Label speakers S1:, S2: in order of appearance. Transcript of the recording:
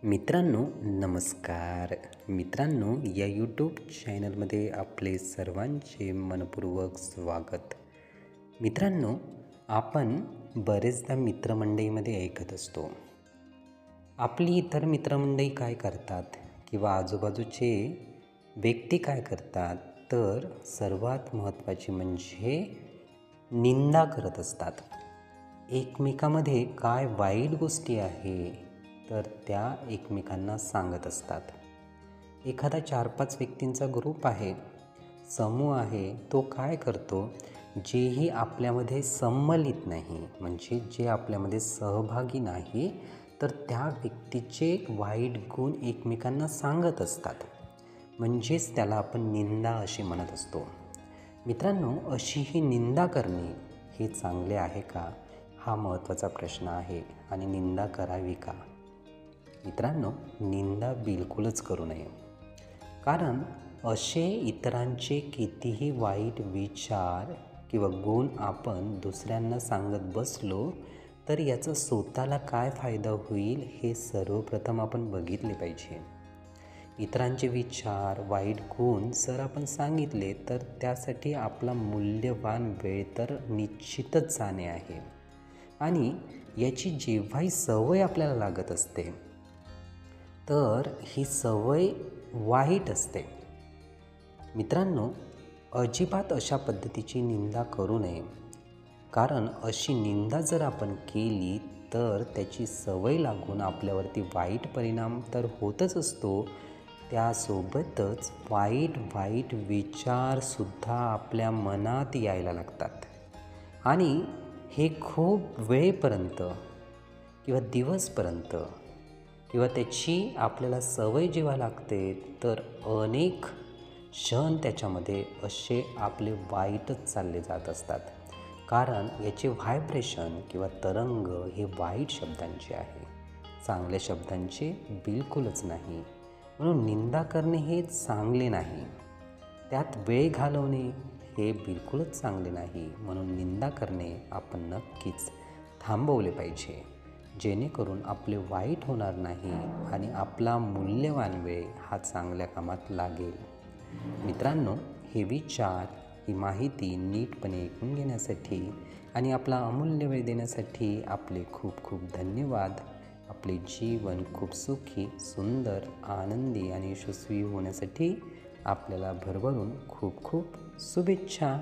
S1: मित्रांनो नमस्कार. मित्रांनो या यूट्यूब चॅनलमध्ये आपले सर्वांचे मनपूर्वक स्वागत. मित्रांनो, आपण बरेचदा मित्रमंडळीमध्ये ऐकत असतो, आपली इतर मित्रमंडळी काय करतात किंवा आजूबाजूचे व्यक्ती काय करतात, तर सर्वात महत्त्वाची म्हणजे निंदा करत असतात. एकमेकामध्ये काय वाईट गोष्टी आहे तर त्या एकमेकांना सांगत असतात. एखादा 4-5 व्यक्तींचा ग्रुप आहे, समूह आहे, तो काय करतो, जेही आपल्यामध्ये सम्मिलित नाही, म्हणजे जे आपल्यामध्ये सहभागी नाही, तर त्या व्यक्तीचे वाईट गुण एकमेकांना सांगत असतात. म्हणजेच त्याला आपण निंदा अशी म्हणत असतो. मित्रांनो, अशी ही निंदा करणे हे चांगले आहे का, हा महत्त्वाचा प्रश्न आहे. आणि निंदा करावी का? मित्रांनो, निंदा बिलकुलच करू नये. कारण असे इतरांचे कितीही वाईट विचार किंवा गुण आपण दुसऱ्यांना सांगत बसलो तर याचा स्वतःला काय फायदा होईल हे सर्वप्रथम आपण बघितले पाहिजे. इतरांचे विचार, वाईट गुण जर आपण सांगितले तर त्यासाठी आपला मूल्यवान वेळ तर निश्चितच जाणे आहे. आणि याची जेव्हाही सवय आपल्याला लागत असते तर ही सवय वाईट असते. मित्रांनो, अजिबात अशा पद्धतीची निंदा करू नये. कारण अशी निंदा जर आपण केली तर त्याची सवय लागून आपल्यावरती वाईट परिणाम तर होतच असतो, त्यासोबतच वाईट विचारसुद्धा आपल्या मनात यायला लागतात. आणि हे खूप वेळेपर्यंत किंवा दिवसपर्यंत किंवा त्याची आपल्याला सवय जेव्हा लागते तर अनेक क्षण त्याच्यामध्ये असे आपले वाईटच चालले जात असतात. कारण याचे व्हायब्रेशन किंवा तरंग हे वाईट शब्दांचे आहे, चांगल्या शब्दांचे बिलकुलच नाही. म्हणून निंदा करणे हे चांगले नाही, त्यात वेळ घालवणे हे बिलकुलच चांगले नाही. म्हणून निंदा करणे आपण नक्कीच थांबवले पाहिजे, जेणेकरून आपले वाईट होणार नाही आणि आपला मूल्यवान वेळ हा चांगल्या कामात लागेल. मित्रांनो, हे विचार, ही माहिती नीटपणे ऐकून घेण्यासाठी आणि आपला अमूल्य वेळ देण्यासाठी आपले खूप खूप धन्यवाद. आपले जीवन खूप सुखी, सुंदर, आनंदी आणि यशस्वी होण्यासाठी आपल्याला भरभरून खूप खूप शुभेच्छा.